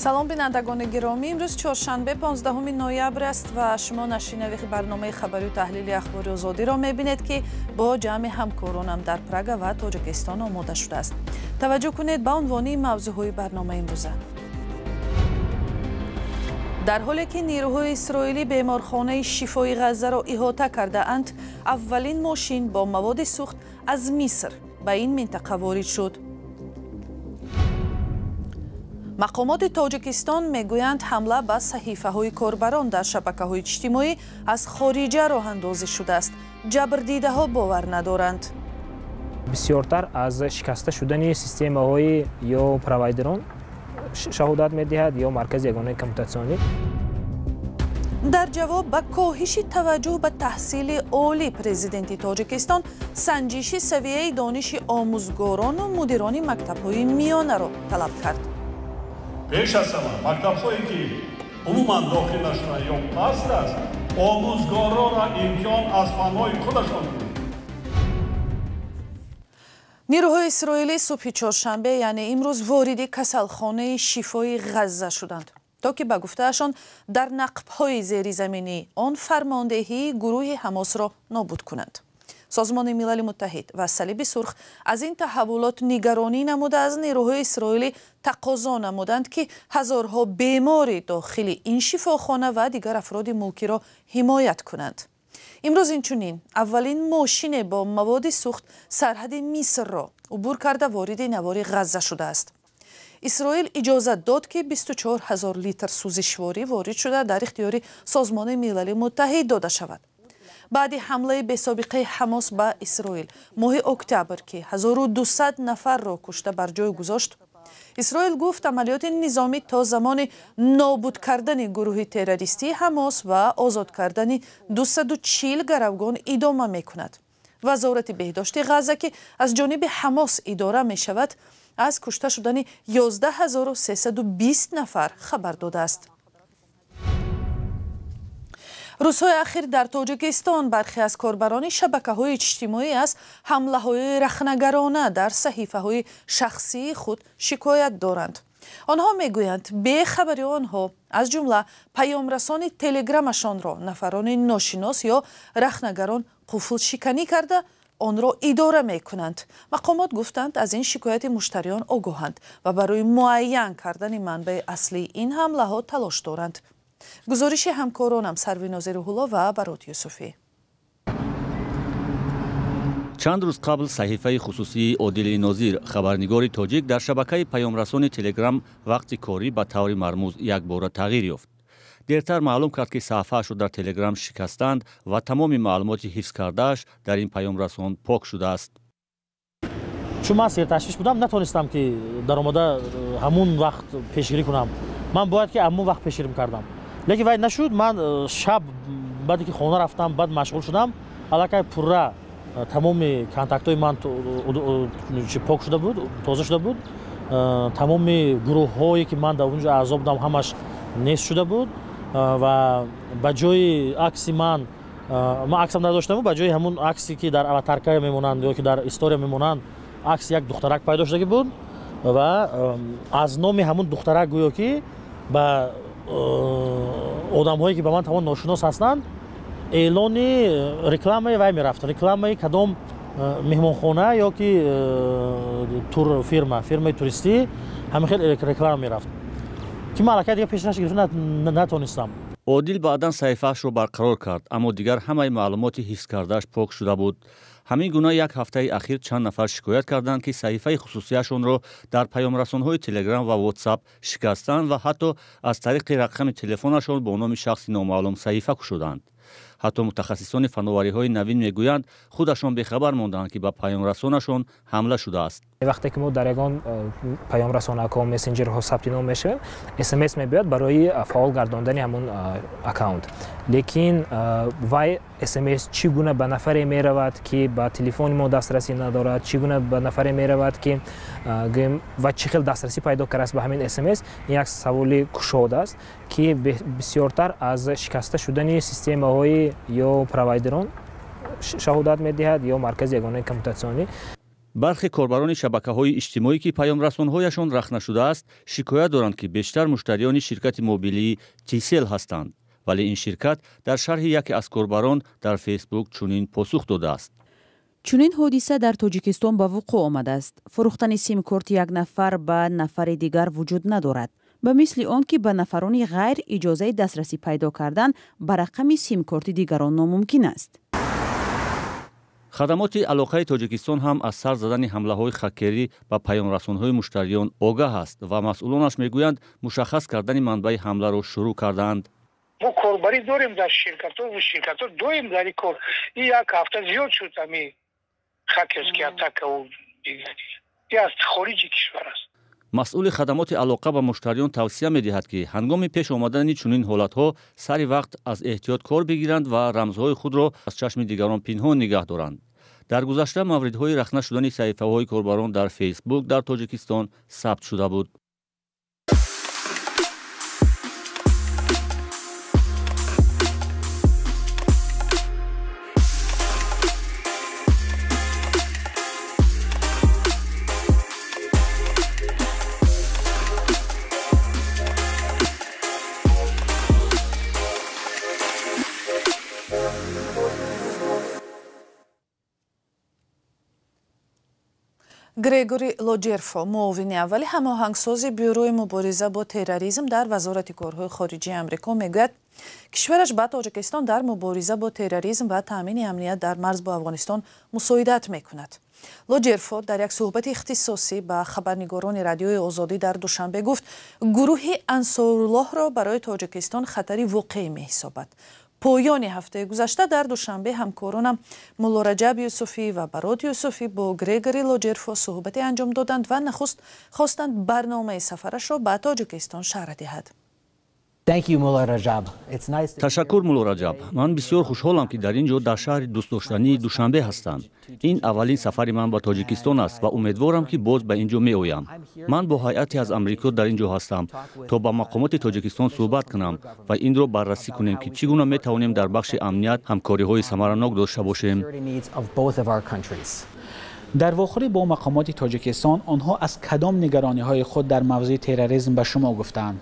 салом бинандагони гиромӣ, имрӯз чоршанбе 15 ноябр аст ва шумо нашинави барномаи хабарию таҳлили ахбори озодиро мебинед ки бо ҷамъи ҳамкоронам дар Прага ва Тоҷикистон омода шудааст. Таваҷҷӯҳ кунед ба унвони мавзӯъҳои барномаи имрӯза. дар ҳоле ки нирӯҳои исроилӣ беморхонаи шифои ғаззаро иҳота кардаанд, аввалин мошин бо маводи сӯхт аз Миср ба ин минтақа ворид шуд. мақомоти Тоҷикистон мегӯянд ҳамла ба саҳифаҳои корбарон дар шабакаҳои иҷтимоӣ аз хориҷа роҳандозӣ шудааст. ҷабрдидаҳо бовар надоранд. бисёртар аз шикаста шудани системаҳои ё провайдерон шаҳодат медиҳад ё маркази ягонаи коммутатсионӣ. дар ҷавоб ба коҳиши таваҷҷӯҳ ба таҳсили олӣ, президенти Тоҷикистон санҷиши савияи дониши омӯзгорону мудирони мактабҳои миёнаро талаб кард. пеш аз ҳама мактабҳое ки умуман дохил нашуданд ё паст аст, омӯзгоронро имкон аз фанҳои худашон кунанд. нирӯҳои исроилӣ субҳи чоршанбе, яъне имрӯз вориди касалхонаи шифои Ғазза шуданд, то ки ба гуфтаашон дар нақбҳои зеризаминӣ он фармондеҳии гурӯҳи Ҳамосро нобуд кунанд. созмони милали муттаҳид ва салиби сурх аз ин таҳаввулот нигаронӣ намуда аз нирӯҳои исроилӣ тақозо намуданд ки ҳазорҳо бемори дохили ин шифохона ва дигар афроди мулкиро ҳимоят кунанд. имрӯз инчунин аввалин мошине бо маводи сӯхт сарҳади Мисрро убур карда вориди навори Ғазза шудааст. исроил иҷозат дод ки 24 000 литр сӯзишворӣ ворид шуда дар ихтиёри созмони милали муттаҳид дода шавад. баъди ҳамлаи бесобиқаи Ҳамос ба Исроил моҳи октябр ки 1200 нафарро кушта бар ҷой гузошт, Исроил гуфт амалиёти низомӣ то замони нобуд кардани гурӯҳи террористии Ҳамос ва озод кардани 240 гаравгон идома мекунад. вазорати беҳдошти Ғазза ки аз ҷониби Ҳамос идора мешавад, аз кушта шудани 11320 нафар хабар додааст. рӯзҳои ахир дар Тоҷикистон бархе аз корбарони шабакаҳои иҷтимоӣ аз ҳамлаҳои рахнагарона дар саҳифаҳои шахсии худ шикоят доранд. онҳо мегӯянд бехабари онҳо аз ҷумла паёмрасони телеграмашонро нафарони ношинос ё рахнагарон қуфлшиканӣ карда онро идора мекунанд. мақомот гуфтанд аз ин шикояти муштариён огоҳанд ва барои муайян кардани манбаи аслии ин ҳамлаҳо талош доранд. гузориши ҳамкоронам Сарвинози Рӯҳулло ва Барот Юсуфӣ. чанд рӯз қабл саҳифаи хусусии Одили Нозир, хабарнигори тоҷик, дар шабакаи паёмрасони Телеграм вақти корӣ ба таври мармуз якбора тағйир ёфт. дертар маълум кард ки саҳифаашро дар Телеграм шикастанд ва тамоми маълумоти ҳифз кардааш дар ин паёмрасон пок шудааст. чун ман серташвиш будам, натонистам ки даромада ҳамун вақт пешгирӣ кунам. ман бояд ки ҳамун вақт пешгирӣ мекардам. лекин вай нашуд. ман шаб баъде ки хона рафтам, баъд машғул шудам, аллакай пурра тамоми контактҳои ман пок шуда буд, тоза шуда буд. тамоми гурӯҳҳое ки ман дар унҷо аъзо будам ҳамаш нест шуда буд ва ба ҷои акси ман аксам надоштам, ба ҷои ҳамун аксе ки дар аватарка мемонанд ё ки дар история мемонанд, акси як духтарак пайдо шудагӣ буд ва аз номи ҳамун духтарак гӯё ки ба одамҳое ки ба ман тамом ношинос ҳастанд, эълони рекламаи вай мерафт. рекламаи кадом меҳмонхона ё ки фирмаи туристӣ, ҳамин хел реклама мерафт ки ман аллакай дига пешраш гирифта натонистам. одил баъдан саҳифаашро барқарор кард, аммо дигар ҳамаи маълумоти ҳифз кардааш пок шуда буд. ҳамин гуна як ҳафтаи ахир чанд нафар шикоят карданд ки саҳифаи хусусияшонро дар паёмрасонҳои Телеграм ва WhatsApp шикастанд ва ҳатто аз тариқи рақами телефонашон бо номи шахси номаълум саҳифа кушоданд. ҳатто мутахассисони фанновариҳои навин мегӯянд худашон бехабар монданд ки ба паёмрасонашон ҳамла шудааст. вақте ки мо дар ягон паёмрасонаҳо месенҷерҳо сабти ном мешавем, смс мебиёд барои фаъол гардондани ҳамон аккаунт. лекин вай смс чӣ гуна ба нафаре меравад ки ба телефони мо дастрасӣ надорад, чӣ гуна ба нафаре меравад ки ва чӣ хел дастрасӣ пайдо кардааст ба ҳамин смс, ин як саволи кушод аст ки бисёртар аз шикаста шудани системаҳои ё провайдерон шаҳодат медиҳад ё маркази ягонаи коммутатсионӣ. برخی کاربران شبکه‌های اجتماعی که پیام‌رسان‌هایشان رخ نشده است شکایت دارند که بیشتر مشتریان شرکت موبیلی تیسل هستند، ولی این شرکت در شرح یکی از کاربران در فیسبوک چنین پاسخ داده است: چنین حادثه در تاجیکستان به وقوع آمده است. فروختن سیم کارت یک نفر به نفر دیگر وجود ندارد. به مثل آن که به نفران غیر اجازه دسترسی پیدا کردن به رقم سیم کارت دیگران ناممکن است. خدمات علاقه تاجیکستان هم از سر زدن حمله‌های خکری به پیام‌رسان‌های مشتریان آگاه است و مسئولانش میگویند مشخص کردن منبع حمله را شروع کردند. ما کاربری داریم در شرکت‌ها و شرکت‌ها دویم در این کار. این یک هفته زیاد شد همی خکرس که اتک و دیگری. این از خارج کشور است. مسئول خدمات علاقه به مشتریان توصیه می‌دهد که هنگام پیش آمدن چنین حالت‌ها سری وقت از احتیاط کار بگیرند و رمزهای خود را از چشم دیگران پنهان نگه دارند. در گذشته موردهای رخنه شدن صحیفه‌های کاربران در فیسبوک در تاجیکستان ثبت شده بود. گریگوری لوجرفو معاون اولی هماهنگساز بیوروی مبارزه با تروریسم در وزارت کارهای خارجه آمریکا میگوید کشورش با تاجیکستان در مبارزه با تروریسم و تامین امنیت در مرز با افغانستان مساعدت میکند. لوجرفو در یک صحبت اختصاصی با خبرنگاران رادیوی آزادی در دوشنبه گفت گروه انصارالله را برای تاجیکستان خطری واقعی میحسابد. پایان هفته گذشته در دوشنبه همکارانم مولا رجب یوسفی و برات یوسفی با گریگوری لوجرفو صحبتی انجام دادند و نخست خواستند برنامه سفرش را به تاجیکستان شرح دهد. تشکر مولا رجب. من بسیار خوشحالم که در اینجا در شهر دوست داشتنی دوشنبه هستم. این اولین سفر من به تاجیکستان است و امیدوارم که باز به اینجا می آیم. من با هیئتی از امریکا در اینجا هستم تا با مقامات تاجیکستان صحبت کنم و این را بررسی کنیم که چگونه می توانیم در بخش امنیت همکاری های ثمرناک داشته باشیم. در واخور با مقامات تاجیکستان آنها از کدام نگرانی های خود در موضوع تروریسم به شما گفتند؟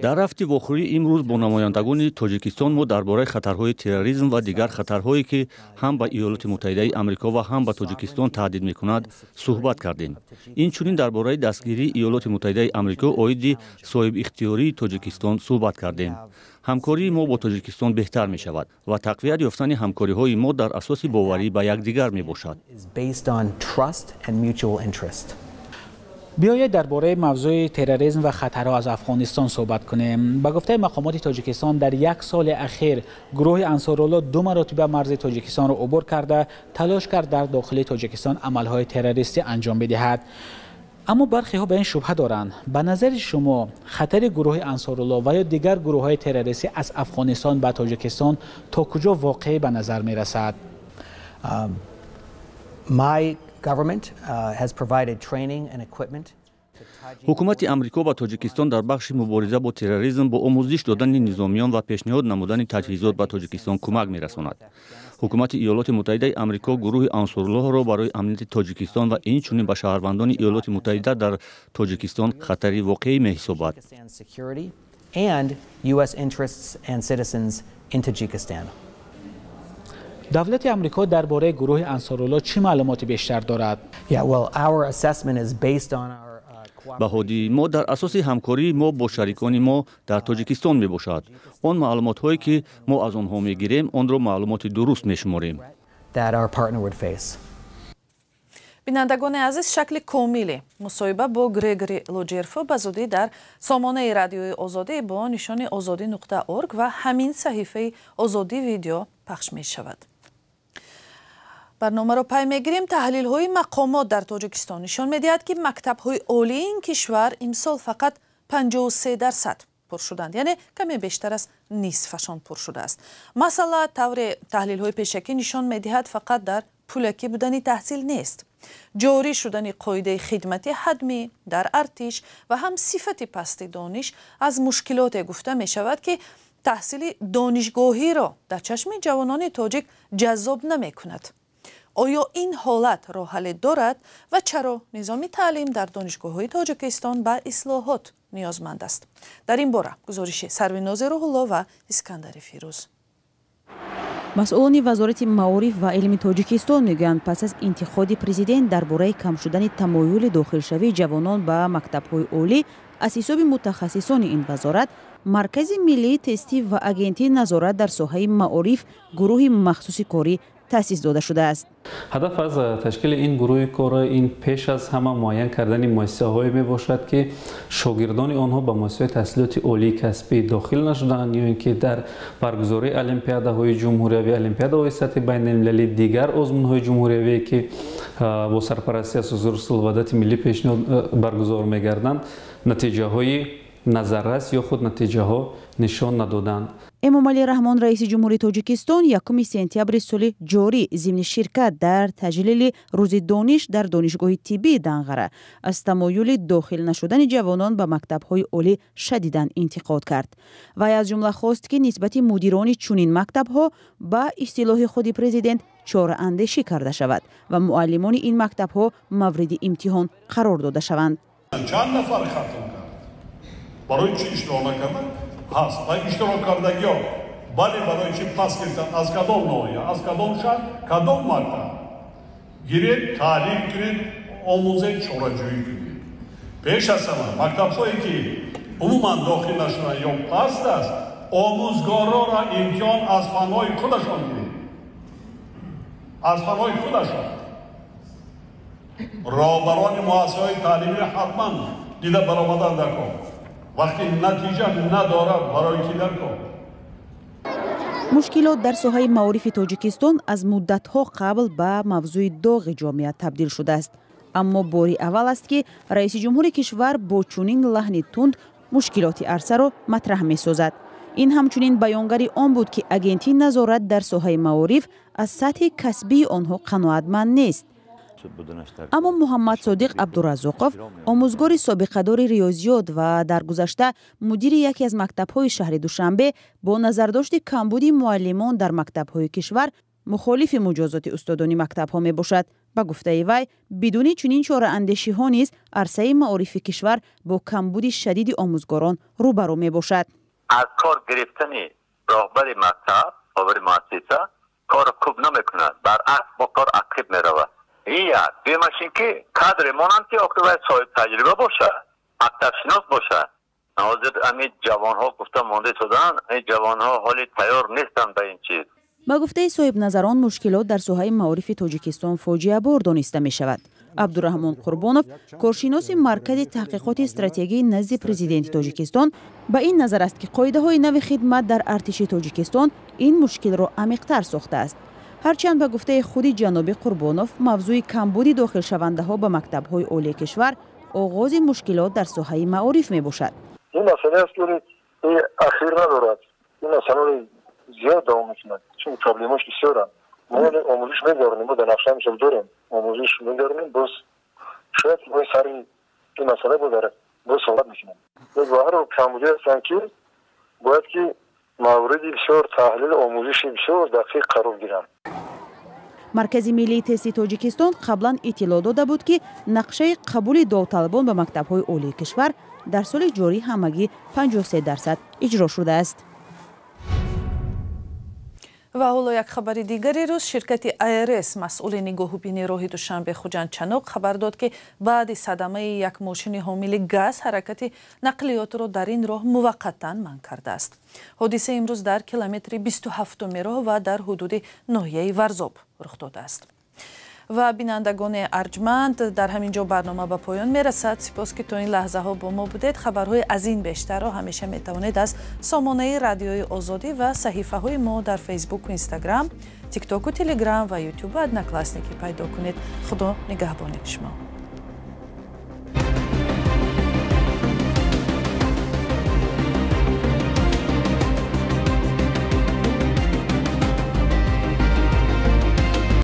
در هفته واخوری امروز با نمایندگان تاجیکستان ما درباره خطرهای تروریسم و دیگر خطرهایی که هم به ایالات متحده آمریکا و هم به تاجیکستان تهدید می‌کند صحبت کردیم. این چنین درباره دستگیری ایالات متحده آمریکا عاید صاحب اختیاری تاجیکستان صحبت کردیم. همکاری ما با تاجیکستان بهتر می شود و تقویت یافتن همکاری های ما در اساس باوری به یکدیگر می باشد. بیایید درباره موضوع تروریسم و خطرها از افغانستان صحبت کنیم. به گفته مقامات تاجیکستان در یک سال اخیر گروه انصارالله 2 مرتبه مرز تاجیکستان را عبور کرده تلاش کرد در داخل تاجیکستان عملهای تروریستی انجام بدهد. اما برخی ها به این شبهه دارند. به نظر شما خطر گروه انصارالله و یا دیگر گروه های تروریستی از افغانستان به تاجیکستان تا کجا واقعی به نظر می رسد؟ حکومت امریکا و تاجیکستان در بخش مبارزه با تروریسم با آموزش دادن نظامیان و پیشنهاد نمودن تجهیزات به تاجیکستان کمک می‌رساند. حکومت ایالات متحده آمریکا گروه انصارالله را برای امنیت تاجیکستان و اینچنین به شهروندان ایالات متحده در تاجیکستان خطری واقعی می‌حسابد. دولت آمریکا درباره گروه انصارالله چه معلوماتی بیشتر دارد؟ بهادی ما در اساس همکاری ما با شریکان ما در تاجیکستان می باشد. آن معلومات هایی که ما از آنها می گیریم آن را معلومات درست می شماریم. بینندگان عزیز، شکل کامل مصاحبه با گریگوری لوجرفو به زودی در سامانه رادیوی آزادی با نشان azadi.org و همین صحیفه آزادی ویدیو پخش می شود. برنامه را پی میگیریم. تحلیل های مقامات در تاجیکستان نشان میدهد که مکتب های عالی این کشور امسال فقط 53% پر شدند، یعنی کمی بیشتر از نصفشان پر شده است. مثلا طور تحلیل های پیشکی نشان میدهد فقط در پولکی بودن تحصیل نیست، جاری شدن قاعده خدمتی حتمی در ارتش و هم صفت پست دانش از مشکلات گفته می شود که تحصیل دانشگاهی را در چشم جوانان تاجیک جذاب نمی‌کند. آیا این حالت راه حل دارد و چرا نظام تعلیم در دانشگاه‌های تاجیکستان به اصلاحات نیازمند است؟ در این باره گزارش سروناز روح‌الله و اسکندر فیروز. مسئولان وزارت معارف و علم تاجیکستان میگویند پس از انتخاب پرزیدنت درباره کم شدن تمایل داخلشوی جوانان به مکتب‌های عالی از حساب متخصصان این وزارت مرکز ملی تستی و آگنتی نظارت در ساحه معارف گروه مخصوص کاری تأسیس داده شده است. هدف از تشکیل این گروه کار این پیش از همه معین کردن مؤسسه‌هایی میباشد که شاگردان آنها به مؤسسه تحصیلات عالی کسبی داخل نشدند یا اینکه در برگزاری المپیادهای جمهوری و المپیادهای سطح بین‌المللی دیگر آزمون‌های جمهوری که با سرپرستی از وزارت سلامت ملی پیشنهاد برگزار می‌گردند نتیجه‌های نظررس یا خود نتیجه ها نشان ندادند. امامعلی رحمان رئیس جمهوری تاجیکستان 1 سپتامبر سال جاری ضمن شرکت در تجلیل روز دانش در دانشگاه طبی دنقره از تمایل داخل نشدن جوانان به مکتب‌های عالی شدیداً انتقاد کرد. وی از جمله خواست که نسبت مدیران چنین مکتب‌ها به اصطلاح خود پرزیدنت چاره‌اندیشی کرده شود و معلمان این مکتب‌ها مورد امتحان قرار داده شوند. چند نفر ختم کرد؟ برای چی اشتراک نکردن؟ هست. و اشتراک کردگی ها ولی برای چی پس گرفتن؟ از کدام نوعیه؟ از کدام شهر؟ کدام مکتب؟ گیرید تعلیم گیرید آموزش چاره‌جویی کنید. پیش از همه مکتب‌هایی که عموما داخل نشدن یا پست است آموزگارا را امتحان از فنهای خودشان گیرید. از فنهای خودشان. راهبران مؤسسه‌های تعلیمی حتما دیده برآمدن در کار. وقتی نتیجه ندارد برای کی در کار؟ مشکلات در ساحه معارف تاجیکستان از مدت‌ها قبل به موضوع داغ جامعه تبدیل شده است. اما باری اول است که رئیس جمهور کشور با چنین لحن تند مشکلات عرصه را مطرح می‌سازد. این همچنین بیانگری آن بود که آگنتی نظارت در ساحه معارف از سطح کسبی آنها قناعتمند نیست. اما محمد صادق عبدالرزاقов آموزگار سابقه‌دار ریاضیات و در گذشته مدیر یکی از مکتب‌های شهر دوشنبه با نظرداشت کمبود معلمان در مکتب‌های کشور مخالف مجازات استادان مکتب‌ها میباشد. با گفته وی بدون چنین چاره‌اندیشی‌ها نیز عرصه معارف کشور با کمبود شدید آموزگاران روبرو میباشد. از کار گرفتن راهبر مکتب و مؤسسه کار خوب نمی‌کند، برعکس با کار عقب می‌رود. یک دیمشین که کادر مانند که اکتوبر صاحب تجربه باشه، مکتب شناس باشه. حاضر همین جوان ها گفتم مانده شدن، این جوان ها حالی تیار نیستن به این چیز. با گفته صاحب نظران مشکلات در ساحه معارف تاجیکستان فاجعه بار دانسته می شود. عبدالرحمن قربانوف کارشناس مرکز تحقیقات استراتژی نزد پرزیدنت تاجیکستان با این نظر است که قاعده های نو خدمت در ارتش تاجیکستان این مشکل را عمیق‌تر ساخته است. هرچند به گفته خود جناب قربانوف موضوع کمبود داخل شونده ها به مکتب های عالی کشور آغاز مشکلات در ساحه معارف می باشد. این مسئله است که اخیر ندارد. این مسئله زیاد دوام می‌کند. چون پروبلمش بسیاره. ما آموزش می‌داریم، ما در نقشه می‌شل داریم. آموزش می‌داریم، باز شاید باید سری این مسئله بداره. باز صحبت می‌کنیم. ظاهر کمبودی هستند که باید که موارد بسیار تحلیل آموزشی بسیار دقیق قرار گیرند. مرکز ملی تستی تاجیکستان قبلا اطلاع داده بود که نقشه قبول داوطلبان به مکتب‌های عالی کشور در سال جاری همگی 53% اجرا شده است. و حالا یک خبر دیگری روز شرکت IRS مسئول نگاهبینی راه دوشنبه خوجند چنوق خبر داد که بعد صدمه یک ماشین حامل گاز حرکت نقلیات را در این راه موقتا منع کرده است. حادثه امروز در کیلومتر 27 راه و در حدود ناحیه ورزاب رخ داده است. و بینندگان ارجمند در همین جا برنامه به پایان میرسد. سپاس که تا این لحظه ها با ما بودید. خبرهای از این بیشتر را همیشه میتوانید از سامانه رادیوی آزادی و صحیفه های ما در فیسبوک و اینستاگرام، تیک تاک و تلگرام و یوتیوب ادناکلاسنیکی پیدا کنید. خدا نگهبان شما.